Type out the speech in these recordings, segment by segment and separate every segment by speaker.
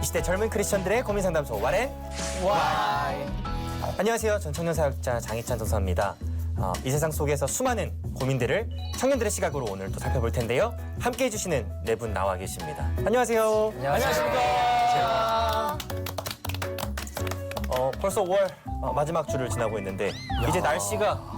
Speaker 1: 시대 젊은 크리스천들의 고민 상담소 와렌 와이. 안녕하세요. 전 청년사역자 장희찬 전사입니다. 이 세상 속에서 수많은 고민들을 청년들의 시각으로 오늘 또 살펴볼 텐데요. 함께 해주시는 네 분 나와 계십니다. 안녕하세요.
Speaker 2: 안녕하십니까.
Speaker 1: 벌써 5월 마지막 주를 지나고 있는데 이제 날씨가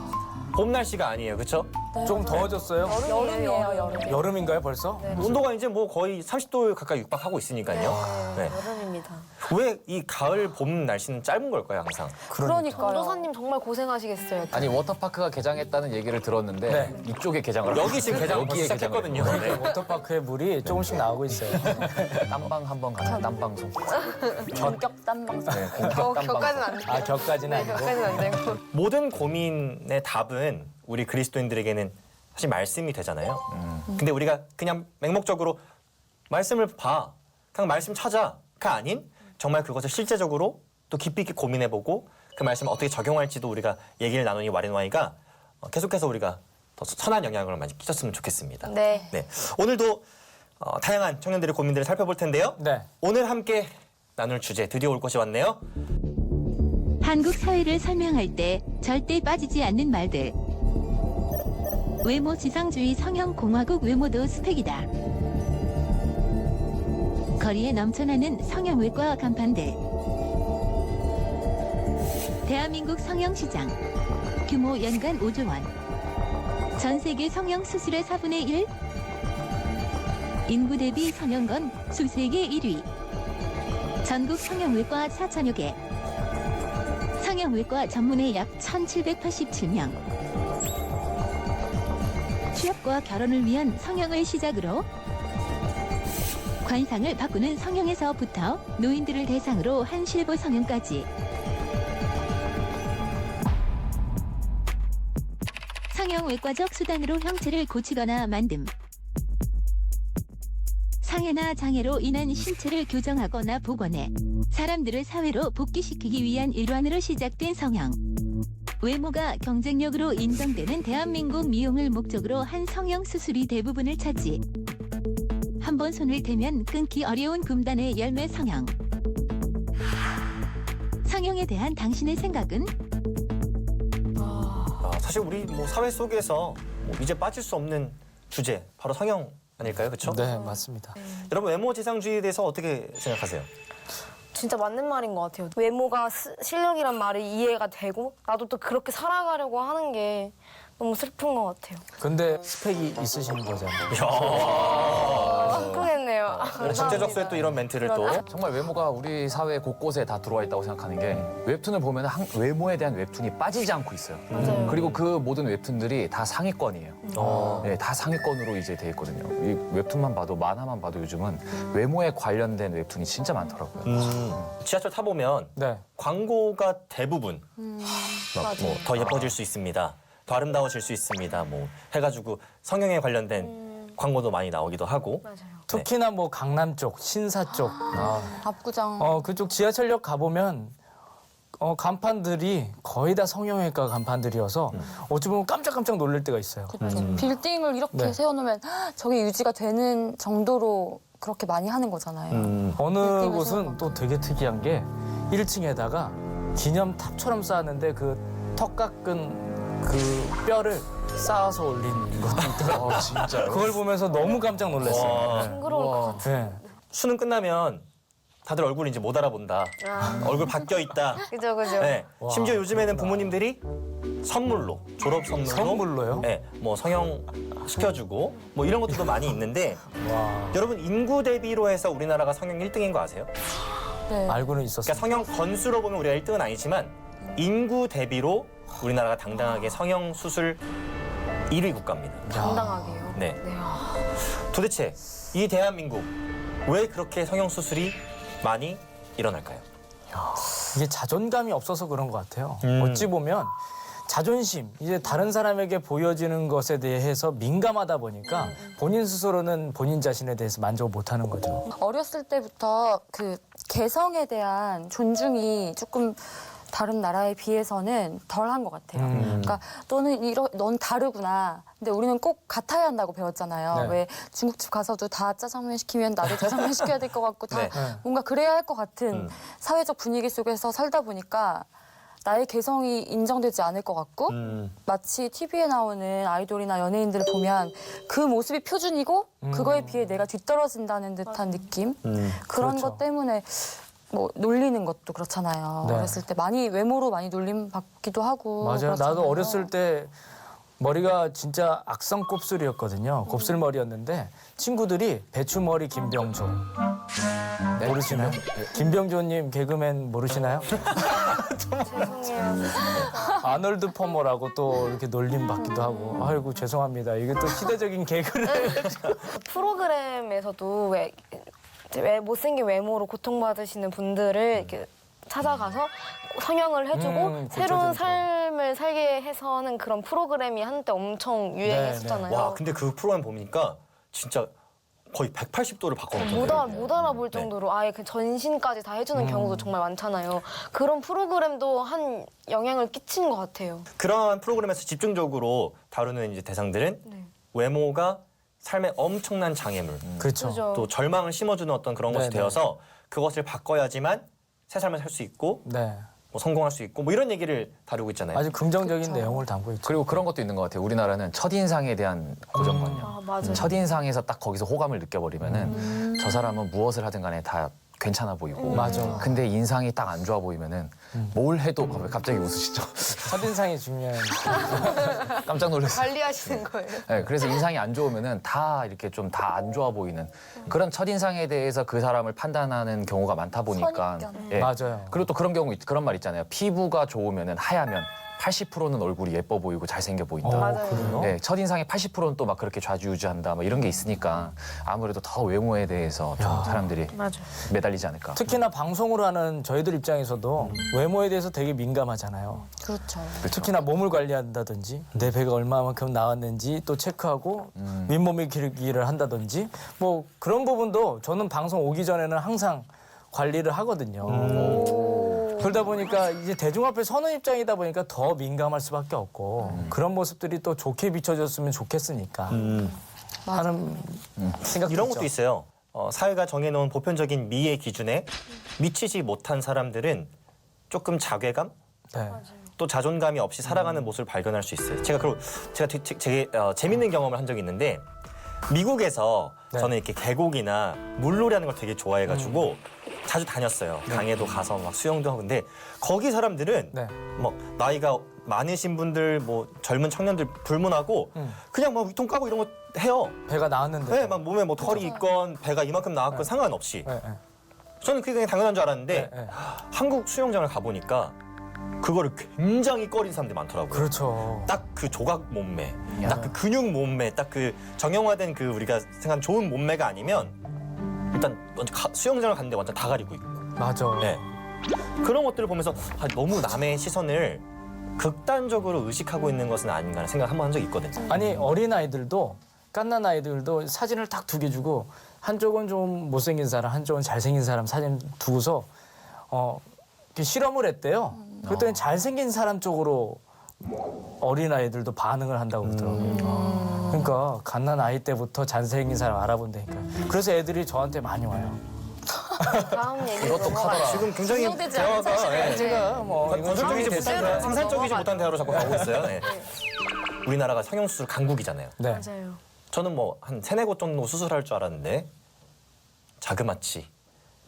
Speaker 1: 봄 날씨가 아니에요, 그렇죠?
Speaker 2: 좀 더워졌어요?
Speaker 3: 여름이에요, 여름.
Speaker 2: 여름인가요, 벌써?
Speaker 3: 네.
Speaker 1: 온도가 이제 뭐 거의 30도 가까이 육박하고 있으니까요. 네.
Speaker 3: 여름입니다.
Speaker 1: 왜 이 가을 봄 날씨는 짧은 걸까요, 항상?
Speaker 3: 그러니까요.
Speaker 4: 전도사님 정말 고생하시겠어요.
Speaker 5: 아니 워터파크가 개장했다는 얘기를 들었는데
Speaker 2: 네.
Speaker 5: 이쪽에 개장을
Speaker 1: 여기 지금 개장 벌써
Speaker 5: 여기에
Speaker 1: 시작했거든요.
Speaker 5: 개장을
Speaker 1: 네.
Speaker 2: 워터파크에 물이 조금씩 나오고 있어요.
Speaker 5: 땀방 한번 가는 땀방송.
Speaker 3: 전격 땀방송.
Speaker 5: 네, 본격 땀방송.
Speaker 4: 격까지는 안 돼.
Speaker 2: 아, 격까지는 아니고.
Speaker 4: 격까지는 안 되고.
Speaker 1: 모든 고민의 답은 우리 그리스도인들에게는 사실 말씀이 되잖아요. 근데 우리가 그냥 맹목적으로 말씀을 봐, 그냥 말씀 찾아가 아닌 정말 그것을 실제적으로 또 깊이 있게 고민해보고 그 말씀을 어떻게 적용할지도 우리가 얘기를 나누니 와렌와이가 계속해서 우리가 더 선한 영향을 많이 끼쳤으면 좋겠습니다.
Speaker 4: 네.
Speaker 1: 오늘도 다양한 청년들의 고민들을 살펴볼 텐데요.
Speaker 2: 네.
Speaker 1: 오늘 함께 나눌 주제 드디어 올 것이 왔네요.
Speaker 6: 한국 사회를 설명할 때 절대 빠지지 않는 말들. 외모 지상주의 성형 공화국 외모도 스펙이다. 거리에 넘쳐나는 성형외과 간판들. 대한민국 성형시장. 규모 연간 5조 원. 전 세계 성형 수술의 4분의 1. 인구 대비 성형건 수세계 1위. 전국 성형외과 4천여 개. 성형외과 전문의 약 1,787명. 취업과 결혼을 위한 성형을 시작으로 관상을 바꾸는 성형에서부터 노인들을 대상으로 한 실버 성형까지 성형외과적 수단으로 형체를 고치거나 만듦. 상해나 장애로 인한 신체를 교정하거나 복원해 사람들을 사회로 복귀시키기 위한 일환으로 시작된 성형. 외모가 경쟁력으로 인정되는 대한민국 미용을 목적으로 한 성형 수술이 대부분을 차지. 한번 손을 대면 끊기 어려운 금단의 열매 성형. 성형에 대한 당신의 생각은?
Speaker 1: 사실 우리 뭐 사회 속에서 뭐 이제 빠질 수 없는 주제 바로 성형 아닐까요, 그렇죠?
Speaker 2: 네, 맞습니다.
Speaker 1: 여러분 외모 지상주의에 대해서 어떻게 생각하세요?
Speaker 4: 진짜 맞는 말인 것 같아요. 외모가 실력이란 말이 이해가 되고 나도 또 그렇게 살아가려고 하는 게 너무 슬픈 것 같아요.
Speaker 2: 근데 스펙이 있으신 거잖아요.
Speaker 4: 슬프겠네요.
Speaker 1: 적재적소에 또 이런 멘트를 또
Speaker 5: 정말 외모가 우리 사회 곳곳에 다 들어와 있다고 생각하는 게 웹툰을 보면 외모에 대한 웹툰이 빠지지 않고 있어요.
Speaker 4: 맞아요.
Speaker 5: 그리고 그 모든 웹툰들이 다 상위권이에요. 네, 다 상위권으로 이제 돼 있거든요. 이 웹툰만 봐도 만화만 봐도 요즘은 외모에 관련된 웹툰이 진짜 많더라고요.
Speaker 1: 지하철 타보면
Speaker 2: 네.
Speaker 1: 광고가 대부분 뭐 더 예뻐질 수 있습니다. 더 아름다워질 수 있습니다. 뭐 해가지고 성형에 관련된 광고도 많이 나오기도 하고
Speaker 4: 맞아요.
Speaker 2: 특히나 뭐 강남 쪽, 신사 쪽.
Speaker 3: 압구정.
Speaker 2: 그쪽 지하철역 가보면 간판들이 거의 다 성형외과 간판들이어서 어찌 보면 깜짝깜짝 놀랄 때가 있어요.
Speaker 3: 빌딩을 이렇게
Speaker 2: 네.
Speaker 3: 세워놓으면 저게 유지가 되는 정도로 그렇게 많이 하는 거잖아요.
Speaker 2: 어느
Speaker 3: 느낌에서
Speaker 2: 곳은
Speaker 3: 막.
Speaker 2: 또 되게 특이한 게 1층에다가 기념탑처럼 쌓았는데 그 턱 깎은 그 뼈를 쌓아서 올린 것도 있더라고요.
Speaker 5: 진짜요?
Speaker 2: 그걸 보면서 너무 깜짝 놀랐어요.
Speaker 4: 징그러울 것 같아요.
Speaker 2: 네.
Speaker 1: 수능 끝나면 다들 얼굴 이제 못 알아본다. 얼굴 바뀌어 있다.
Speaker 4: 그죠, 그죠.
Speaker 1: 네. 심지어 요즘에는 부모님들이 선물로 졸업 선물로
Speaker 2: 선물로요?
Speaker 1: 네, 뭐 성형 시켜주고 뭐 이런 것들도 많이 있는데
Speaker 2: 와,
Speaker 1: 여러분 인구 대비로 해서 우리나라가 성형 1등인 거 아세요?
Speaker 3: 네.
Speaker 1: 그러니까
Speaker 2: 알고는 있었어요.
Speaker 1: 성형 건수로 보면 우리가 1등은 아니지만 인구 대비로 우리나라가 당당하게 성형 수술 1위 국가입니다.
Speaker 4: 당당하게요.
Speaker 1: 네.
Speaker 4: 네.
Speaker 1: 도대체 이 대한민국 왜 그렇게 성형 수술이 많이 일어날까요?
Speaker 2: 이게 자존감이 없어서 그런 것 같아요.
Speaker 1: 음.
Speaker 2: 어찌 보면 자존심, 이제 다른 사람에게 보여지는 것에 대해서 민감하다 보니까 본인 스스로는 본인 자신에 대해서 만족을 못하는 거죠.
Speaker 3: 어렸을 때부터 그 개성에 대한 존중이 조금 다른 나라에 비해서는 덜한 것 같아요. 그러니까 넌 다르구나. 근데 우리는 꼭 같아야 한다고 배웠잖아요.
Speaker 2: 네.
Speaker 3: 왜 중국집 가서도 다 짜장면 시키면 나도 짜장면 시켜야 될 것 같고 다
Speaker 1: 네.
Speaker 3: 뭔가 그래야 할 것 같은 사회적 분위기 속에서 살다 보니까 나의 개성이 인정되지 않을 것 같고 마치 TV에 나오는 아이돌이나 연예인들을 보면 그 모습이 표준이고 그거에 비해 내가 뒤떨어진다는 듯한 느낌? 그런
Speaker 2: 그렇죠.
Speaker 3: 것 때문에 뭐 놀리는 것도 그렇잖아요.
Speaker 2: 네.
Speaker 3: 어렸을 때 외모로 많이 놀림 받기도 하고.
Speaker 2: 맞아요.
Speaker 3: 그렇잖아요.
Speaker 2: 나도 어렸을 때 머리가 진짜 악성 곱슬이었거든요. 곱슬머리였는데 친구들이 배추머리 김병조.
Speaker 5: 네?
Speaker 2: 모르시나요? 김병조님 개그맨 모르시나요?
Speaker 4: 죄송해요.
Speaker 2: 아놀드 퍼머라고 또 이렇게 놀림 받기도 하고. 아이고 죄송합니다. 이게 또 시대적인 개그를.
Speaker 4: 프로그램에서도 왜 못생긴 외모로 고통받으시는 분들을 이렇게 찾아가서 성형을 해주고 새로운
Speaker 2: 구체적인
Speaker 4: 삶을 살게 해서는 그런 프로그램이 한때 엄청 유행했었잖아요.
Speaker 1: 와, 근데 그 프로그램 보니까 진짜 거의 180도를 바꿔놓던데.
Speaker 4: 못 알아볼 정도로 아예 그 전신까지 다 해주는 경우도 정말 많잖아요. 그런 프로그램도 한 영향을 끼친 것 같아요.
Speaker 1: 그러한 프로그램에서 집중적으로 다루는 이제 대상들은
Speaker 4: 네.
Speaker 1: 외모가 삶의 엄청난 장애물,
Speaker 2: 그렇죠.
Speaker 4: 그죠?
Speaker 1: 또 절망을 심어주는 어떤 그런 것이
Speaker 2: 네네.
Speaker 1: 되어서 그것을 바꿔야지만 새 삶을 살 수 있고
Speaker 2: 네.
Speaker 1: 뭐 성공할 수 있고 뭐 이런 얘기를 다루고 있잖아요.
Speaker 2: 아주 긍정적인 내용을 담고 있죠.
Speaker 5: 그리고 그런 것도 있는 것 같아요. 우리나라는 첫인상에 대한 고정관념.
Speaker 4: 아, 맞아요.
Speaker 5: 첫인상에서 딱 거기서 호감을 느껴버리면은 저 사람은 무엇을 하든 간에 다 괜찮아 보이고.
Speaker 2: 맞아.
Speaker 5: 근데 인상이 딱 안 좋아 보이면은 뭘 해도 왜 갑자기 웃으시죠?
Speaker 2: 첫인상이 중요한.
Speaker 5: 깜짝 놀랐어요.
Speaker 4: 관리하시는 거예요.
Speaker 5: 네, 그래서 인상이 안 좋으면은 다 이렇게 좀 다 안 좋아 보이는 그런 첫인상에 대해서 그 사람을 판단하는 경우가 많다 보니까.
Speaker 3: 선입견.
Speaker 5: 예.
Speaker 2: 맞아요.
Speaker 5: 그리고 또 그런 경우 그런 말 있잖아요. 피부가 좋으면은 하야면 80%는 얼굴이 예뻐 보이고 잘생겨 보인다.
Speaker 4: 맞아요.
Speaker 2: 그래요?
Speaker 5: 네, 첫인상의 80%는 또 막 그렇게 좌지우지한다. 뭐 이런 게 있으니까 아무래도 더 외모에 대해서 좀 사람들이
Speaker 4: 맞아요.
Speaker 5: 매달리지 않을까.
Speaker 2: 특히나 방송을 하는 저희들 입장에서도 외모에 대해서 되게 민감하잖아요.
Speaker 3: 그렇죠.
Speaker 2: 특히나 몸을 관리한다든지 내 배가 얼마만큼 나왔는지 또 체크하고 윗몸의 길기를 한다든지 뭐 그런 부분도 저는 방송 오기 전에는 항상 관리를 하거든요. 그러다 보니까 이제 대중 앞에 서는 입장이다 보니까 더 민감할 수밖에 없고 그런 모습들이 또 좋게 비춰졌으면 좋겠으니까 하는 생각도
Speaker 1: 이런
Speaker 2: 있죠.
Speaker 1: 것도 있어요. 사회가 정해놓은 보편적인 미의 기준에 미치지 못한 사람들은 조금 자괴감,
Speaker 2: 네.
Speaker 1: 또 자존감이 없이 살아가는 모습을 발견할 수 있어요. 제가 되게 재밌는 경험을 한 적이 있는데 미국에서
Speaker 2: 네.
Speaker 1: 저는 이렇게 계곡이나 물놀이 하는 걸 되게 좋아해가지고 자주 다녔어요. 강에도 가서 막 수영도 하고. 근데 거기 사람들은
Speaker 2: 네.
Speaker 1: 뭐 나이가 많으신 분들, 뭐 젊은 청년들 불문하고 그냥 막 위통 까고 이런 거 해요.
Speaker 2: 배가 나왔는데.
Speaker 1: 네, 막 몸에 뭐 털이 있건 배가 이만큼 나왔건 상관없이.
Speaker 2: 네, 네.
Speaker 1: 저는 그게 그냥 당연한 줄 알았는데
Speaker 2: 네, 네.
Speaker 1: 한국 수영장을 가보니까 그거를 굉장히 꺼린 사람들이 많더라고요.
Speaker 2: 그렇죠.
Speaker 1: 딱 그 조각 몸매, 딱 그 근육 몸매, 딱 그 정형화된 그 우리가 생각하는 좋은 몸매가 아니면 일단 먼저 수영장을 갔는데 완전 다 가리고 있고.
Speaker 2: 맞아.
Speaker 1: 네. 그런 것들을 보면서 너무 남의 시선을 극단적으로 의식하고 있는 것은 아닌가 하는 생각을 한번 한 적이 있거든요.
Speaker 2: 아니 어린 아이들도 깐난 아이들도 사진을 딱 두 개 주고 한쪽은 좀 못생긴 사람, 한쪽은 잘생긴 사람 사진 두고서 이렇게 실험을 했대요. 그랬더니 잘생긴 사람 쪽으로 어린 아이들도 반응을 한다고 그러더라고요. 그러니까 갓난 아이 때부터 잘생긴 사람 알아본다니까. 그래서 애들이 저한테 많이 와요.
Speaker 4: 다음 얘기로
Speaker 5: 이것도
Speaker 4: 넘어가요.
Speaker 5: 카더라.
Speaker 1: 지금 굉장히
Speaker 3: 진행되지 않은
Speaker 1: 대화가
Speaker 3: 사실을.
Speaker 2: 제가 뭐 이건
Speaker 1: 건설적이지
Speaker 2: 상황이
Speaker 1: 못한
Speaker 2: 됐어요.
Speaker 1: 생산적이지 못한 대화로 자꾸 가고 있어요. 네. 우리나라가 성형수술 강국이잖아요.
Speaker 2: 네.
Speaker 4: 맞아요.
Speaker 1: 저는 뭐 한 3-4곳 정도 수술할 줄 알았는데 자그마치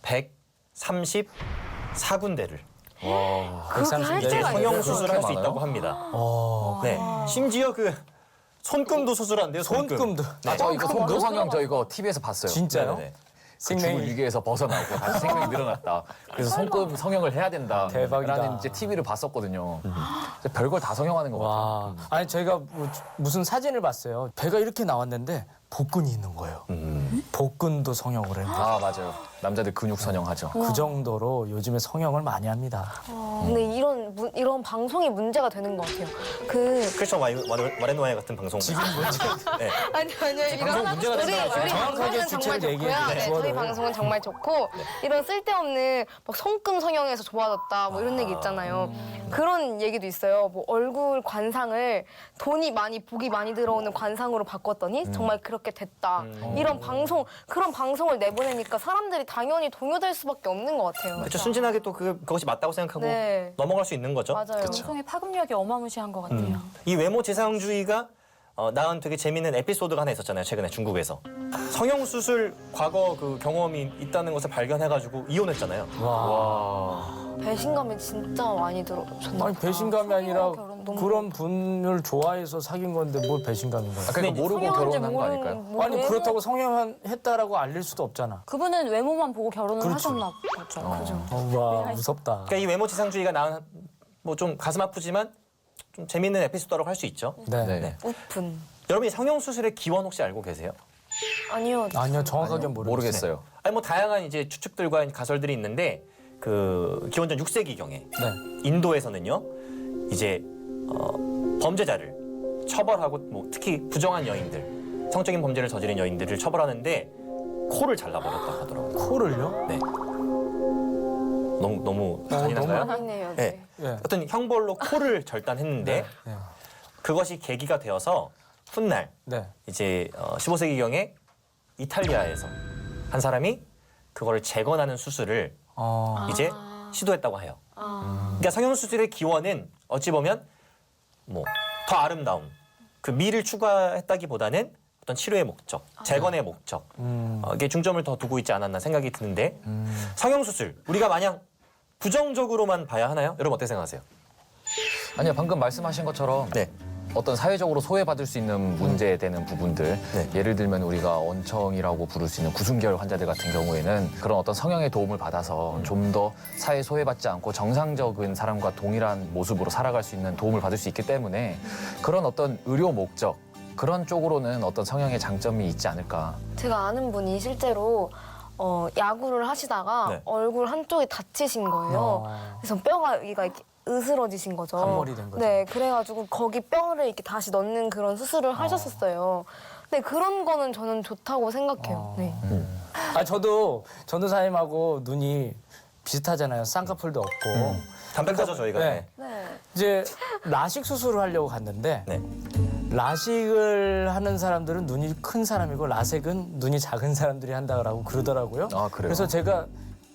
Speaker 1: 134군데를
Speaker 4: 그렇게 할
Speaker 2: 네,
Speaker 4: 때가 있어요.
Speaker 1: 성형수술을 할 수
Speaker 5: 많아요?
Speaker 1: 있다고 합니다.
Speaker 2: 어,
Speaker 1: 네. 심지어 그 손금도 수술한대요.
Speaker 2: 손금도.
Speaker 5: 아, 저 이거 손금 성형 저 이거 TV에서 봤어요.
Speaker 2: 진짜요?
Speaker 1: 네네네.
Speaker 5: 그 죽을 위기에서 벗어나고 다시 생명이 늘어났다. 그래서 손금 성형을 해야 된다.
Speaker 2: 대박이다.
Speaker 5: 라는 이제 TV를 봤었거든요. 근데 별걸 다 성형하는 것 같아요.
Speaker 2: 와. 아니 저희가 무슨 사진을 봤어요. 배가 이렇게 나왔는데 복근이 있는 거예요. 복근도 성형을 해요.
Speaker 5: 아 맞아요. 남자들 근육 선형하죠.
Speaker 2: 그 정도로 요즘에 성형을 많이 합니다.
Speaker 4: 근데 이런 방송이 문제가 되는 것 같아요.
Speaker 1: 크리스천 와렌와이 같은 방송.
Speaker 2: 지금 문제
Speaker 1: 네.
Speaker 4: 아니요.
Speaker 1: 방송 문제가 된다고 지금.
Speaker 4: 우리
Speaker 2: 정확하게
Speaker 4: 방송은 정말
Speaker 2: 주체를
Speaker 4: 좋고요.
Speaker 2: 얘기해야
Speaker 4: 네,
Speaker 2: 돼요.
Speaker 4: 저희
Speaker 2: 그거를.
Speaker 4: 방송은 정말 좋고 이런 쓸데없는 막 손금 성형해서 좋아졌다 뭐 이런 얘기 있잖아요. 그런 얘기도 있어요. 뭐 얼굴 관상을 복이 많이 들어오는 관상으로 바꿨더니 정말 그렇게 됐다. 이런 그런 방송을 내보내니까 사람들이 당연히 동요될 수밖에 없는 것 같아요.
Speaker 1: 그렇죠. 순진하게 또 그것이 맞다고 생각하고
Speaker 4: 네.
Speaker 1: 넘어갈 수 있는 거죠.
Speaker 4: 맞아요.
Speaker 3: 방송의 파급력이 어마무시한 것 같아요.
Speaker 1: 이 외모 지상주의가 낳은 되게 재미있는 에피소드가 하나 있었잖아요. 최근에 중국에서 성형 수술 과거 그 경험이 있다는 것을 발견해가지고 이혼했잖아요.
Speaker 4: 배신감이 진짜 많이 들어졌나
Speaker 2: 아니 배신감이 아니라
Speaker 4: 결혼도
Speaker 2: 그런 분을 좋아해서 사귄 건데 뭘 배신감인 거야?
Speaker 5: 그러니까 모르고 결혼한 거 아닐까요?
Speaker 2: 아니 그렇다고 성형했다라고 알릴 수도 없잖아.
Speaker 3: 그분은 외모만 보고 결혼을
Speaker 2: 그렇죠.
Speaker 3: 하셨나 보죠.
Speaker 2: 와 무섭다.
Speaker 1: 그러니까 이 외모 지상주의가 낳은 뭐 좀 가슴 아프지만 좀 재미있는 에피소드라고 할 수 있죠.
Speaker 2: 네.
Speaker 5: 네.
Speaker 4: 우픈.
Speaker 1: 여러분이 성형 수술의 기원 혹시 알고 계세요?
Speaker 4: 아니요.
Speaker 2: 아니요 정확하게
Speaker 5: 모르겠어요.
Speaker 1: 아니 뭐 다양한 이제 추측들과 가설들이 있는데 그 기원전 6세기경에
Speaker 2: 네.
Speaker 1: 인도에서는요 이제 범죄자를 처벌하고 뭐 특히 부정한 여인들 성적인 범죄를 저지른 여인들을 처벌하는데 코를 잘라버렸다고 하더라고요.
Speaker 2: 코를요?
Speaker 1: 네. 너무 잔인한가요?
Speaker 4: 아니네요.
Speaker 1: 네.
Speaker 2: 네.
Speaker 1: 어떤 형벌로 코를 절단했는데
Speaker 2: 네.
Speaker 1: 그것이 계기가 되어서 훗날
Speaker 2: 네.
Speaker 1: 이제 15세기경에 이탈리아에서 한 사람이 그거를 재건하는 수술을 이제 시도했다고 해요. 그러니까 성형 수술의 기원은 어찌 보면 뭐 더 아름다움, 그 미를 추구했다기보다는 어떤 치료의 목적, 재건의 목적, 이게 중점을 더 두고 있지 않았나 생각이 드는데 성형 수술 우리가 마냥 부정적으로만 봐야 하나요? 여러분 어떻게 생각하세요?
Speaker 5: 아니요 방금 말씀하신 것처럼
Speaker 1: 네.
Speaker 5: 어떤 사회적으로 소외받을 수 있는 문제되는 부분들
Speaker 1: 네.
Speaker 5: 예를 들면 우리가 언청이라고 부를 수 있는 구순결 환자들 같은 경우에는 그런 어떤 성형의 도움을 받아서 좀 더 사회 소외받지 않고 정상적인 사람과 동일한 모습으로 살아갈 수 있는 도움을 받을 수 있기 때문에 그런 어떤 의료 목적 그런 쪽으로는 어떤 성형의 장점이 있지 않을까.
Speaker 4: 제가 아는 분이 실제로 야구를 하시다가
Speaker 1: 네.
Speaker 4: 얼굴 한쪽이 다치신 거예요. 그래서 뼈가 여기가 이렇게 으스러지신 거죠.
Speaker 2: 한몰이 된 거죠.
Speaker 4: 네, 그래가지고 거기 뼈를 이렇게 다시 넣는 그런 수술을 하셨었어요. 근데 그런 거는 저는 좋다고 생각해요. 네.
Speaker 2: 아 저도 전도사님하고 눈이 비슷하잖아요. 쌍꺼풀도 없고.
Speaker 1: 담백하죠 저희가.
Speaker 2: 네.
Speaker 4: 네.
Speaker 2: 이제 라식 수술을 하려고 갔는데
Speaker 1: 네.
Speaker 2: 라식을 하는 사람들은 눈이 큰 사람이고 라섹은 눈이 작은 사람들이 한다고 그러더라고요.
Speaker 5: 아, 그래요?
Speaker 2: 그래서 제가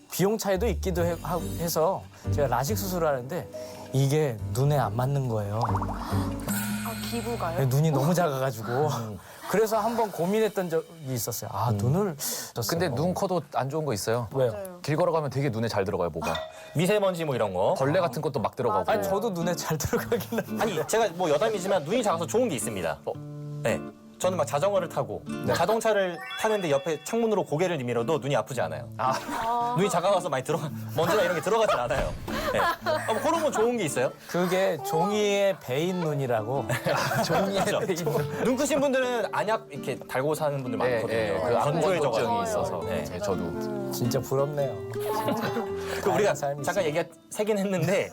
Speaker 2: 비용 차이도 있기도 해서 제가 라식 수술을 하는데 이게 눈에 안 맞는 거예요.
Speaker 4: 아, 기부가요?
Speaker 2: 눈이 너무 작아가지고 그래서 한번 고민했던 적이 있었어요. 아 눈을
Speaker 5: 근데 눈, 코도 안 좋은 거 있어요.
Speaker 2: 왜요?
Speaker 4: 맞아요.
Speaker 5: 길 걸어가면 되게 눈에 잘 들어가요, 뭐가.
Speaker 1: 미세먼지 뭐 이런 거.
Speaker 5: 벌레 같은 것도 막 들어가고.
Speaker 2: 아니 저도 눈에 잘 들어가긴 한데
Speaker 1: 아니 제가 뭐 여담이지만 눈이 작아서 좋은 게 있습니다. 네. 저는 막 자전거를 타고 자동차를 타는데 옆에 창문으로 고개를 내밀어도 눈이 아프지 않아요. 눈이 작아서 많이 먼지나 이런 게 들어가진 않아요. 네. 뭐 그런 건 좋은 게 있어요?
Speaker 2: 그게 종이의 베인 눈이라고 종이의
Speaker 1: 그렇죠?
Speaker 2: 베인 눈.
Speaker 1: 눈 크신 분들은 안약 이렇게 달고 사는 분들
Speaker 5: 예,
Speaker 1: 많거든요.
Speaker 5: 예, 그
Speaker 1: 건조해져가지고.
Speaker 5: 악물증이 있어서.
Speaker 1: 네.
Speaker 5: 네, 저도.
Speaker 2: 진짜 부럽네요.
Speaker 1: 그 우리가
Speaker 2: 삶이
Speaker 1: 잠깐 세긴 했는데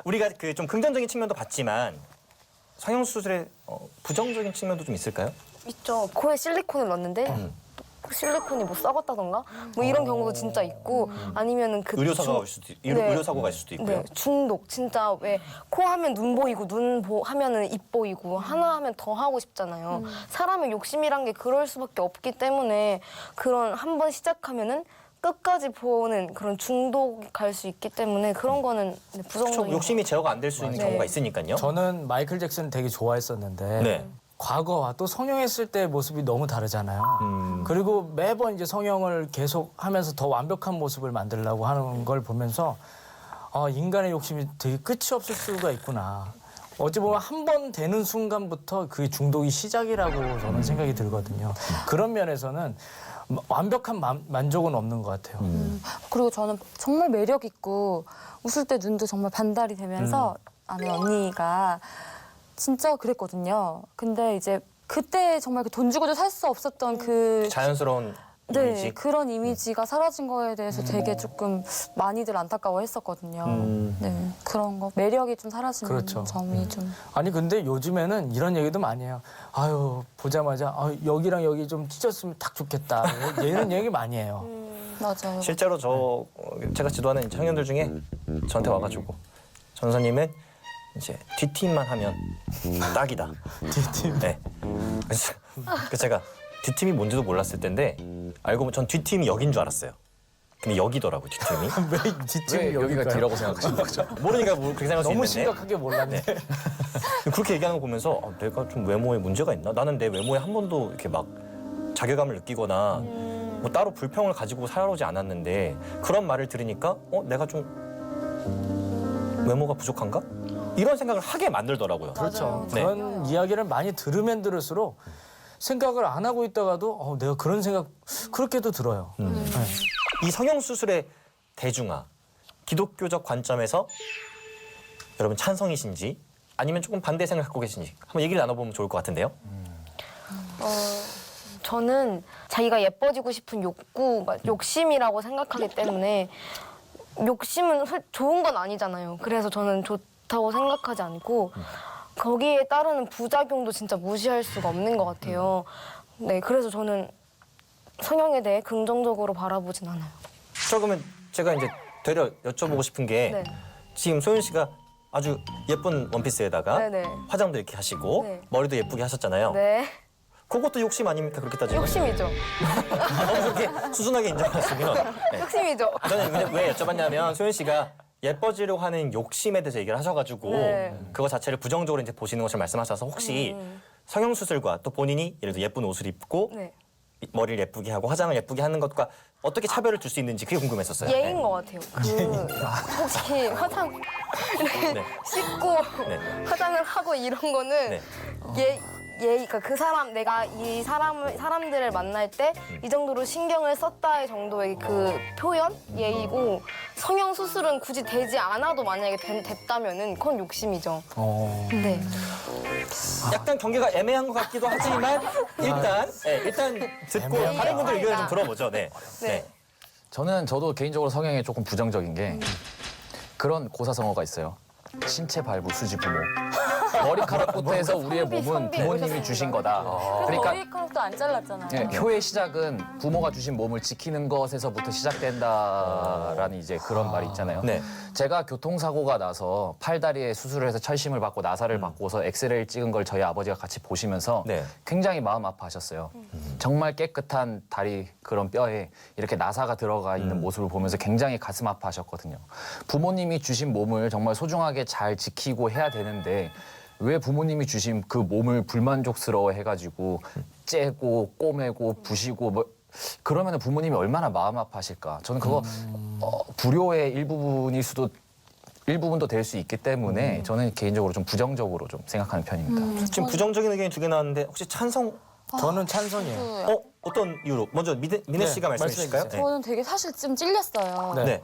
Speaker 1: 우리가 그 좀 긍정적인 측면도 봤지만 성형 수술의 부정적인 측면도 좀 있을까요?
Speaker 4: 있죠. 코에 실리콘을 넣었는데 실리콘이 뭐 썩었다던가 뭐 이런 경우도 진짜 있고 아니면은 그
Speaker 1: 의료사고가 의료사고가 있을 수도 있고요.
Speaker 4: 네, 중독. 진짜 왜 코 하면 눈 보이고 하면은 입 보이고 하나 하면 더 하고 싶잖아요. 사람의 욕심이란 게 그럴 수밖에 없기 때문에 그런 한 번 시작하면은 끝까지 보는 그런 중독이 갈 수 있기 때문에 그런 거는 네, 부정적인
Speaker 1: 그렇죠. 욕심이 제어가 안 될 수 있는
Speaker 4: 네.
Speaker 1: 경우가 있으니까요.
Speaker 2: 저는 마이클 잭슨 되게 좋아했었는데
Speaker 1: 네.
Speaker 2: 과거와 또 성형했을 때 모습이 너무 다르잖아요. 그리고 매번 이제 성형을 계속 하면서 더 완벽한 모습을 만들려고 하는 걸 보면서 인간의 욕심이 되게 끝이 없을 수가 있구나. 어찌 보면 한 번 되는 순간부터 그 중독이 시작이라고 저는 생각이 들거든요. 그런 면에서는 완벽한 만족은 없는 것 같아요.
Speaker 3: 그리고 저는 정말 매력 있고 웃을 때 눈도 정말 반달이 되면서 아는 언니가 진짜 그랬거든요. 근데 이제 그때 정말 그 돈 주고도 살 수 없었던 그
Speaker 1: 자연스러운
Speaker 3: 네,
Speaker 1: 이미지.
Speaker 3: 그런 이미지가 사라진 거에 대해서 되게 조금 많이들 안타까워했었거든요. 네, 그런 거 매력이 좀 사라지는
Speaker 2: 그렇죠.
Speaker 3: 점이 좀.
Speaker 2: 아니 근데 요즘에는 이런 얘기도 많이 해요. 아유 보자마자 여기랑 여기 좀 찢었으면 딱 좋겠다. 이런 얘기 많이 해요.
Speaker 3: 맞아요.
Speaker 1: 실제로 제가 지도하는 청년들 중에 저한테 와가지고 전사님은 이제 뒷팀만 하면 딱이다.
Speaker 2: 뒷팀.
Speaker 1: 네. 그래서 제가 뒷팀이 뭔지도 몰랐을 텐데 알고 보면 전 뒷팀이 여긴 줄 알았어요. 근데 여기더라고 뒷팀이.
Speaker 2: 왜 뒷팀이
Speaker 5: 왜 여기가
Speaker 2: 여기가요?
Speaker 5: 뒤라고 생각하시는 거죠?
Speaker 1: 모르니까 그렇게 생각할 수
Speaker 2: 너무
Speaker 1: 있는데
Speaker 2: 심각하게 몰랐네.
Speaker 1: 그렇게 얘기하는 거 보면서 내가 좀 외모에 문제가 있나? 나는 내 외모에 한 번도 이렇게 막 자괴감을 느끼거나 뭐 따로 불평을 가지고 살아오지 않았는데 그런 말을 들으니까 내가 좀 외모가 부족한가? 이런 생각을 하게 만들더라고요.
Speaker 2: 그렇죠.
Speaker 1: 네.
Speaker 2: 그런 이야기를 많이 들으면 들을수록 생각을 안 하고 있다가도 내가 그런 생각 그렇게도 들어요. 네.
Speaker 1: 이 성형수술의 대중화, 기독교적 관점에서 여러분 찬성이신지 아니면 조금 반대 생각을 갖고 계신지 한번 얘기를 나눠보면 좋을 것 같은데요.
Speaker 4: 저는 자기가 예뻐지고 싶은 욕심이라고 생각하기 때문에 욕심은 좋은 건 아니잖아요. 그래서 저는 좋다고 생각하지 않고 거기에 따르는 부작용도 진짜 무시할 수가 없는 것 같아요. 네, 그래서 저는 성형에 대해 긍정적으로 바라보진 않아요.
Speaker 1: 그러면 제가 이제 되려 여쭤보고 싶은 게
Speaker 4: 네.
Speaker 1: 지금 소윤 씨가 아주 예쁜 원피스에다가
Speaker 4: 네네.
Speaker 1: 화장도 이렇게 하시고
Speaker 4: 네.
Speaker 1: 머리도 예쁘게 하셨잖아요.
Speaker 4: 네,
Speaker 1: 그것도 욕심 아닙니까? 그렇게 따지면.
Speaker 4: 욕심이죠.
Speaker 1: 그렇게 수순하게 인정하시면. 네.
Speaker 4: 욕심이죠.
Speaker 1: 저는 왜 여쭤봤냐면 소윤 씨가 예뻐지려고 하는 욕심에 대해서 얘기를 하셔가지고
Speaker 4: 네.
Speaker 1: 그거 자체를 부정적으로 이제 보시는 것을 말씀하셔서 혹시 성형수술과 또 본인이 예를 들어 예쁜 옷을 입고
Speaker 4: 네.
Speaker 1: 머리를 예쁘게 하고 화장을 예쁘게 하는 것과 어떻게 차별을 줄 수 있는지 그게 궁금했었어요.
Speaker 4: 예인 것 같아요. 혹시 화장
Speaker 1: 네.
Speaker 4: 씻고
Speaker 1: 네.
Speaker 4: 화장을 하고 이런 거는
Speaker 1: 네.
Speaker 4: 그러니까 그 사람 내가 이 사람들을 만날 때 이 정도로 신경을 썼다의 정도의 그 표현 예의고 성형 수술은 굳이 되지 않아도 만약에 됐다면은 그건 욕심이죠. 네.
Speaker 1: 약간 경계가 애매한 것 같기도 하지만 일단 듣고 다른 분들 의견을 좀 들어보죠. 네.
Speaker 4: 네.
Speaker 5: 저도 개인적으로 성향에 조금 부정적인 게 그런 고사성어가 있어요. 신체 발부 수지 부모. 머리카락부터 해서 우리의 몸은
Speaker 4: 선비
Speaker 5: 부모님이
Speaker 4: 오셨습니다.
Speaker 5: 주신 거다. 그러니까
Speaker 3: 머리카락도 안 잘랐잖아요.
Speaker 5: 효의 시작은 부모가 주신 몸을 지키는 것에서부터 시작된다라는 이제 그런 말이 있잖아요.
Speaker 1: 네.
Speaker 5: 제가 교통사고가 나서 팔다리에 수술을 해서 철심을 받고 나사를 받고서 엑스레이를 찍은 걸 저희 아버지가 같이 보시면서
Speaker 1: 네.
Speaker 5: 굉장히 마음 아파하셨어요. 정말 깨끗한 다리 그런 뼈에 이렇게 나사가 들어가 있는 모습을 보면서 굉장히 가슴 아파하셨거든요. 부모님이 주신 몸을 정말 소중하게 잘 지키고 해야 되는데 왜 부모님이 주신 그 몸을 불만족스러워 해가지고 째고 꼬매고 부시고 뭐 그러면 부모님이 얼마나 마음 아파하실까. 저는 그거 불효의 일부분도 될 수 있기 때문에 저는 개인적으로 좀 부정적으로 좀 생각하는 편입니다.
Speaker 1: 지금 부정적인 의견이 두 개 나왔는데 혹시 찬성?
Speaker 2: 저는 찬성이에요.
Speaker 1: 어떤 이유로? 먼저 미네 씨가 말씀해 주실까요?
Speaker 2: 말씀해
Speaker 3: 저는 되게 사실 좀 찔렸어요.
Speaker 2: 네.
Speaker 1: 네.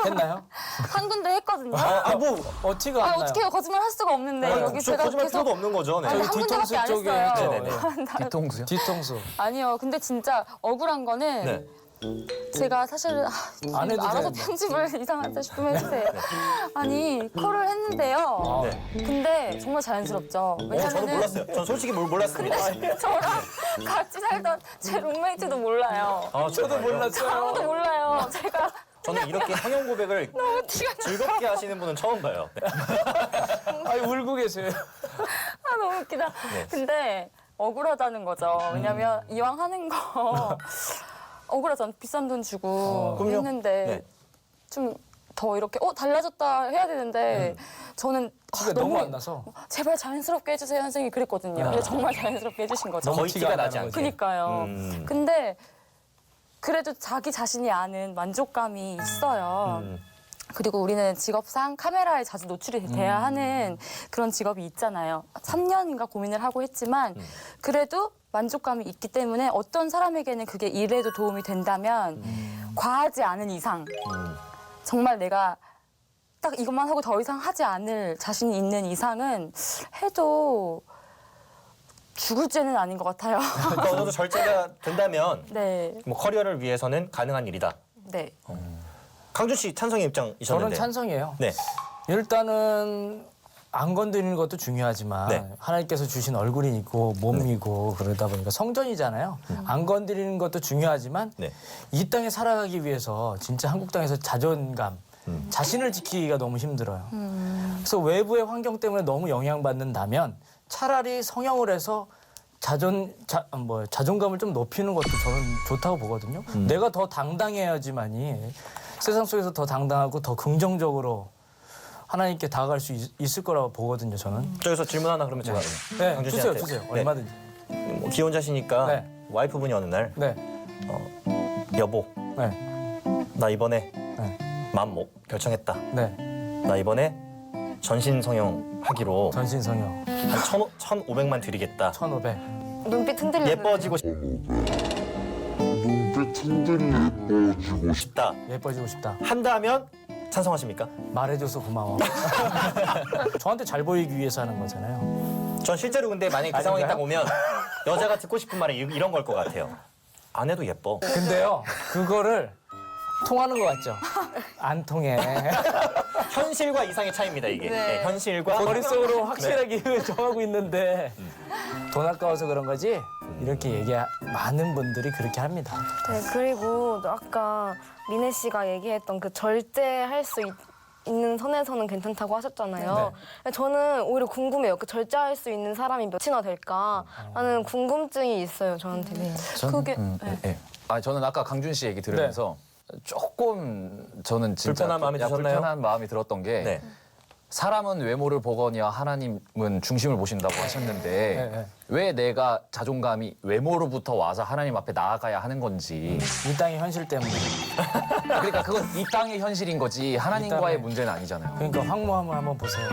Speaker 2: 했나요?
Speaker 3: 한 군데 했거든요.
Speaker 1: 뭐
Speaker 2: 어티가 안 나요.
Speaker 3: 어떻게 해요? 거짓말 할 수가 없는데 여기 제가
Speaker 1: 거짓말
Speaker 3: 계속
Speaker 1: 필요도 없는 거죠. 네.
Speaker 3: 아니,
Speaker 2: 저기
Speaker 3: 한 군데밖에
Speaker 2: 뒤통수
Speaker 3: 안
Speaker 2: 쪽에
Speaker 3: 했어요.
Speaker 2: 했죠.
Speaker 1: 네네네.
Speaker 5: 뒤통수요?
Speaker 2: 뒤통수.
Speaker 3: 아니요. 근데 진짜 억울한 거는
Speaker 1: 네.
Speaker 3: 제가 사실
Speaker 2: 안 해도
Speaker 3: 알아서
Speaker 2: 되는데.
Speaker 3: 편집을 이상하다 싶으면 해주세요. 아니 콜을 했는데요. 근데 정말 자연스럽죠.
Speaker 1: 저는
Speaker 3: 왜냐면은
Speaker 1: 몰랐어요. 전 솔직히 몰랐습니다.
Speaker 3: 저랑 같이 살던 제 룸메이트도 몰라요.
Speaker 2: 저도 몰랐어요.
Speaker 3: 아무도 몰라요. 제가
Speaker 1: 저는 이렇게 성형 고백을 즐겁게 하시는 분은 처음 봐요. 네.
Speaker 2: 아니 울고 계세요.
Speaker 3: 아 너무 웃기다.
Speaker 1: 네.
Speaker 3: 근데 억울하다는 거죠. 왜냐면 이왕 하는 거 억울하잖아. 비싼 돈 주고
Speaker 1: 그럼요.
Speaker 3: 했는데
Speaker 1: 네.
Speaker 3: 좀 더 이렇게 달라졌다 해야 되는데 저는
Speaker 2: 티가 너무 안 나서.
Speaker 3: 제발 자연스럽게 해주세요 선생님이 그랬거든요. 근데 정말 자연스럽게 해주신 거죠.
Speaker 1: 거의 티가 나지 않게.
Speaker 3: 그니까요. 근데 그래도 자기 자신이 아는 만족감이 있어요. 그리고 우리는 직업상 카메라에 자주 노출이 돼야 하는 그런 직업이 있잖아요. 3년인가 고민을 하고 했지만 그래도 만족감이 있기 때문에 어떤 사람에게는 그게 일에도 도움이 된다면 과하지 않은 이상 정말 내가 딱 이것만 하고 더 이상 하지 않을 자신이 있는 이상은 해도 죽을 죄는 아닌 것 같아요.
Speaker 1: 그러니까 어느 정도 절제가 된다면
Speaker 3: 네,
Speaker 1: 뭐 커리어를 위해서는 가능한 일이다.
Speaker 3: 네.
Speaker 1: 강준 씨 찬성의 입장이셨는데.
Speaker 2: 저는 찬성이에요.
Speaker 1: 네.
Speaker 2: 일단은 안 건드리는 것도 중요하지만
Speaker 1: 네.
Speaker 2: 하나님께서 주신 얼굴이고 몸이고 그러다 보니까 성전이잖아요. 안 건드리는 것도 중요하지만
Speaker 1: 네.
Speaker 2: 이 땅에 살아가기 위해서 진짜 한국 땅에서 자존감, 자신을 지키기가 너무 힘들어요. 그래서 외부의 환경 때문에 너무 영향받는다면 차라리 성형을 해서 자존감을 좀 높이는 것도 저는 좋다고 보거든요. 내가 더 당당해야지만이 세상 속에서 더 당당하고 더 긍정적으로 하나님께 다가갈 수 있을 거라고 보거든요, 저는.
Speaker 1: 저기서 질문 하나 그러면 제가
Speaker 2: 네,
Speaker 1: 강준
Speaker 2: 주세요,
Speaker 1: 씨한테.
Speaker 2: 주세요.
Speaker 1: 네.
Speaker 2: 얼마든지.
Speaker 1: 뭐 기혼자시니까
Speaker 2: 네.
Speaker 1: 와이프분이 어느 날
Speaker 2: 네,
Speaker 1: 여보
Speaker 2: 네,
Speaker 1: 나 이번에
Speaker 2: 네,
Speaker 1: 마음 결정했다.
Speaker 2: 네.
Speaker 1: 나 이번에 전신 성형 하기로
Speaker 2: 전신 성형
Speaker 1: 한 1,500만 드리겠다.
Speaker 2: 1,500.
Speaker 4: 눈빛 흔들리는.
Speaker 1: 예뻐지고 싶다.
Speaker 2: 예뻐지고 싶다.
Speaker 1: 한다면 찬성하십니까?
Speaker 2: 말해줘서 고마워. 저한테 잘 보이기 위해서 하는 거잖아요.
Speaker 1: 전 실제로 근데 만약에 그 상황이 딱 오면 여자가 듣고 싶은 말이 이런 걸 것 같아요. 안 해도 예뻐.
Speaker 2: 근데요, 그거를 통하는 것 같죠? 안 통해.
Speaker 1: 현실과 이상의 차이입니다 이게. 네, 현실과
Speaker 2: 머릿속으로 확실하게 정하고 있는데 돈 아까워서 그런 거지? 이렇게 많은 분들이 그렇게 합니다.
Speaker 4: 네, 그리고 아까 민혜 씨가 얘기했던 그 절제할 수 있는 선에서는 괜찮다고 하셨잖아요. 저는 오히려 궁금해요. 그 절제할 수 있는 사람이 몇이나 될까라는 궁금증이 있어요, 저한테는.
Speaker 3: 그게
Speaker 5: 네. 아 저는 아까 강준 씨 얘기 들으면서 조금 저는 진짜
Speaker 1: 불편한 마음이 드셨나요?
Speaker 5: 불편한 마음이 들었던 게
Speaker 1: 네.
Speaker 5: 사람은 외모를 보거니와 하나님은 중심을 보신다고 하셨는데
Speaker 2: 네.
Speaker 5: 왜 내가 자존감이 외모로부터 와서 하나님 앞에 나아가야 하는 건지
Speaker 2: 이 땅의 현실 때문에.
Speaker 5: 그러니까 그건 이 땅의 현실인 거지 하나님과의
Speaker 2: 이 땅의-
Speaker 5: 문제는 아니잖아요.
Speaker 2: 그러니까 황무함을 한번 보세요.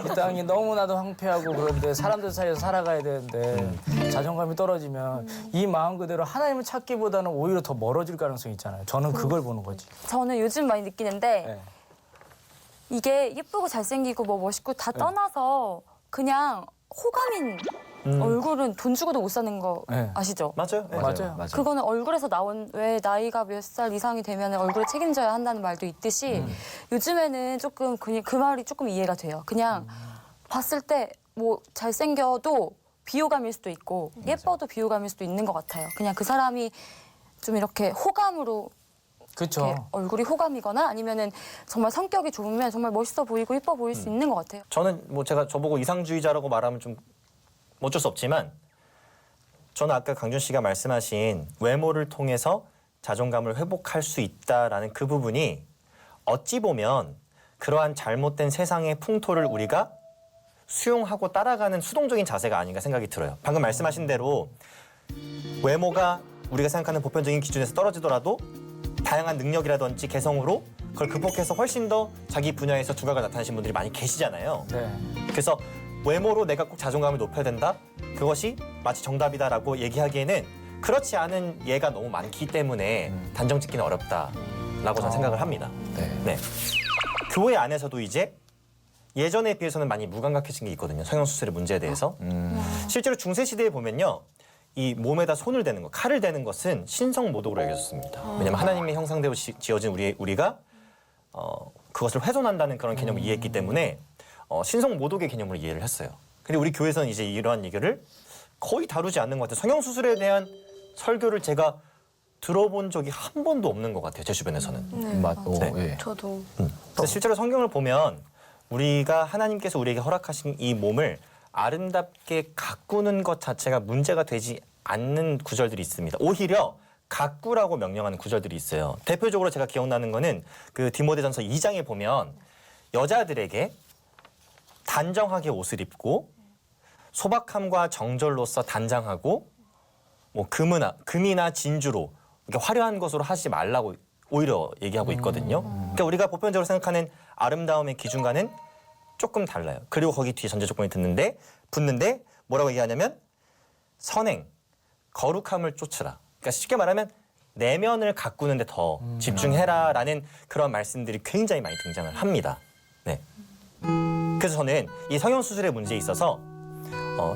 Speaker 2: 이 땅이 너무나도 황폐하고 그런데 사람들 사이에서 살아가야 되는데 자존감이 떨어지면 이 마음 그대로 하나님을 찾기보다는 오히려 더 멀어질 가능성이 있잖아요. 저는 그걸 보는 거지.
Speaker 3: 저는 요즘 많이 느끼는데
Speaker 2: 네.
Speaker 3: 이게 예쁘고 잘생기고 뭐 멋있고 다 떠나서 그냥 호감인 얼굴은 돈 주고도 못 사는 거
Speaker 2: 네.
Speaker 3: 아시죠?
Speaker 1: 맞아요. 네.
Speaker 2: 맞아요.
Speaker 3: 그거는 얼굴에서 나온 왜 나이가 몇 살 이상이 되면 얼굴을 책임져야 한다는 말도 있듯이 요즘에는 조금 그 말이 조금 이해가 돼요. 그냥 봤을 때 뭐 잘생겨도 비호감일 수도 있고 예뻐도 비호감일 수도 있는 것 같아요. 그냥 그 사람이 좀 이렇게 호감으로
Speaker 2: 그렇죠.
Speaker 3: 이렇게 얼굴이 호감이거나 아니면은 정말 성격이 좋으면 정말 멋있어 보이고 예뻐 보일 수 있는 것 같아요.
Speaker 1: 저는 뭐 제가 저보고 이상주의자라고 말하면 좀 어쩔 수 없지만 저는 아까 강준 씨가 말씀하신 외모를 통해서 자존감을 회복할 수 있다라는 그 부분이 어찌 보면 그러한 잘못된 세상의 풍토를 우리가 수용하고 따라가는 수동적인 자세가 아닌가 생각이 들어요. 방금 말씀하신 대로 외모가 우리가 생각하는 보편적인 기준에서 떨어지더라도 다양한 능력이라든지 개성으로 그걸 극복해서 훨씬 더 자기 분야에서 두각을 나타내신 분들이 많이 계시잖아요.
Speaker 2: 네.
Speaker 1: 그래서 외모로 내가 꼭 자존감을 높여야 된다? 그것이 마치 정답이다라고 얘기하기에는 그렇지 않은 예가 너무 많기 때문에 단정 짓기는 어렵다라고 저는 생각을 합니다. 네. 교회 안에서도 이제 예전에 비해서는 많이 무감각해진 게 있거든요. 성형수술의 문제에 대해서. 실제로 중세시대에 보면요. 이 몸에다 손을 대는 것, 칼을 대는 것은 신성모독으로 여겨졌습니다. 왜냐하면 하나님의 형상대로 지어진 우리가 그것을 훼손한다는 그런 개념을 이해했기 때문에 신성모독의 개념으로 이해를 했어요. 근데 우리 교회에서는 이제 이러한 얘기를 거의 다루지 않는 것 같아요. 성형수술에 대한 설교를 제가 들어본 적이 한 번도 없는 것 같아요. 제 주변에서는. 네.
Speaker 5: 예.
Speaker 4: 저도.
Speaker 1: 그래서 실제로 성경을 보면 우리가 하나님께서 우리에게 허락하신 이 몸을 아름답게 가꾸는 것 자체가 문제가 되지 않는 구절들이 있습니다. 오히려 가꾸라고 명령하는 구절들이 있어요. 대표적으로 제가 기억나는 거는 그 디모데전서 2장에 보면 여자들에게 단정하게 옷을 입고 소박함과 정절로서 단장하고 뭐 금이나 진주로 이렇게 화려한 것으로 하지 말라고 오히려 얘기하고 있거든요. 그러니까 우리가 보편적으로 생각하는 아름다움의 기준과는 조금 달라요. 그리고 거기 뒤에 전제 조건이 붙는데 뭐라고 얘기하냐면 선행, 거룩함을 쫓으라. 그러니까 쉽게 말하면 내면을 가꾸는 데 더 집중해라라는 그런 말씀들이 굉장히 많이 등장을 합니다. 네. 그래서 저는 이 성형수술의 문제에 있어서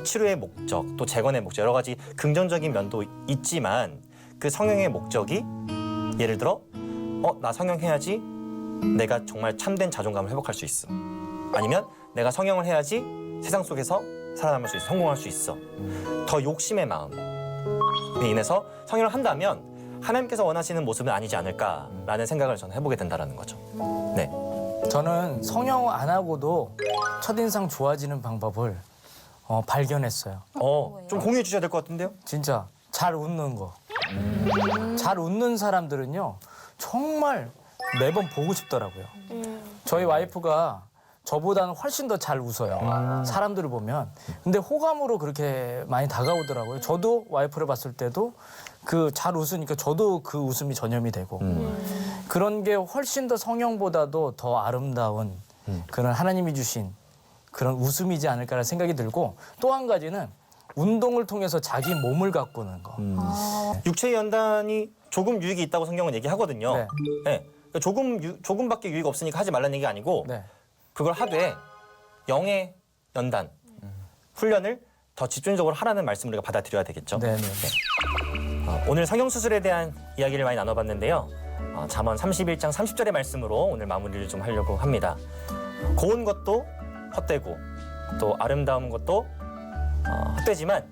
Speaker 1: 치료의 목적, 또 재건의 목적 여러 가지 긍정적인 면도 있지만 그 성형의 목적이 예를 들어 나 성형해야지 내가 정말 참된 자존감을 회복할 수 있어. 아니면 내가 성형을 해야지 세상 속에서 살아남을 수 있어, 성공할 수 있어. 더 욕심의 마음에 인해서 성형을 한다면 하나님께서 원하시는 모습은 아니지 않을까라는 생각을 저는 해보게 된다는 거죠. 네.
Speaker 2: 저는 성형 안 하고도 첫인상 좋아지는 방법을 발견했어요.
Speaker 1: 좀 공유해 주셔야 될 것 같은데요?
Speaker 2: 진짜 잘 웃는 거. 잘 웃는 사람들은요 정말 매번 보고 싶더라고요. 저희 와이프가 저보다는 훨씬 더 잘 웃어요. 사람들을 보면. 근데 호감으로 그렇게 많이 다가오더라고요. 저도 와이프를 봤을 때도 그 잘 웃으니까 저도 그 웃음이 전염이 되고 그런 게 훨씬 더 성형보다도 더 아름다운 그런 하나님이 주신 그런 웃음이지 않을까라는 생각이 들고 또 한 가지는 운동을 통해서 자기 몸을 가꾸는 거.
Speaker 1: 육체의 연단이 조금 유익이 있다고 성경은 얘기하거든요.
Speaker 2: 네.
Speaker 1: 네. 그러니까 조금밖에 유익 없으니까 하지 말라는 얘기가 아니고
Speaker 2: 네.
Speaker 1: 그걸 하되 영의 연단, 훈련을 더 집중적으로 하라는 말씀을 우리가 받아들여야 되겠죠.
Speaker 2: 네, 네.
Speaker 1: 오늘 성형수술에 대한 이야기를 많이 나눠봤는데요. 잠언 31장 30절의 말씀으로 오늘 마무리를 좀 하려고 합니다. 고운 것도 헛되고 또 아름다운 것도 헛되지만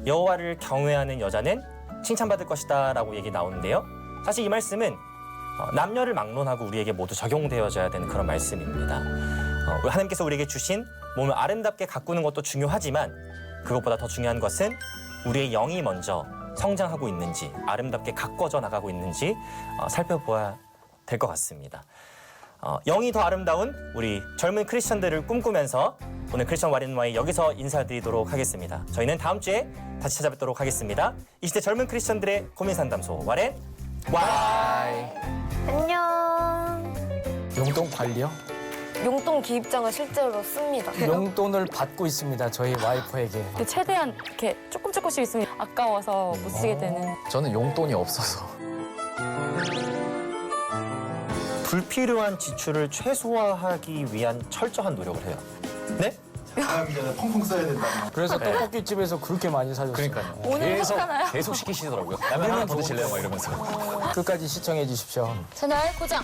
Speaker 1: 여호와를 경외하는 여자는 칭찬받을 것이다 라고 얘기 나오는데요. 사실 이 말씀은 남녀를 막론하고 우리에게 모두 적용되어져야 되는 그런 말씀입니다. 하나님께서 우리에게 주신 몸을 아름답게 가꾸는 것도 중요하지만 그것보다 더 중요한 것은 우리의 영이 먼저 성장하고 있는지 아름답게 가꿔져 나가고 있는지 살펴보아야 될 것 같습니다. 영이 더 아름다운 우리 젊은 크리스천들을 꿈꾸면서 오늘 크리스천 와린와이 여기서 인사드리도록 하겠습니다. 저희는 다음 주에 다시 찾아뵙도록 하겠습니다. 이 시대 젊은 크리스천들의 고민 상담소 와렌 와이.
Speaker 4: 안녕.
Speaker 2: 용돈 관리요?
Speaker 4: 용돈 기입장을 실제로 씁니다.
Speaker 2: 용돈을 받고 있습니다. 저희 와이프에게.
Speaker 3: 최대한 이렇게 조금씩 있으면 아까워서 못 쓰게 되는.
Speaker 5: 저는 용돈이 없어서
Speaker 1: 불필요한 지출을 최소화하기 위한 철저한 노력을 해요. 네?
Speaker 7: 하기 전에 펑펑 써야 된다.
Speaker 2: 그래서 떡볶이집에서 그렇게 많이 사줬어요.
Speaker 5: 그러니까요.
Speaker 3: 오늘
Speaker 5: 계속 시키시더라고요. 라면 하나 더 드실래요? 막 이러면서.
Speaker 2: 끝까지 시청해 주십시오.
Speaker 3: 채널 고정.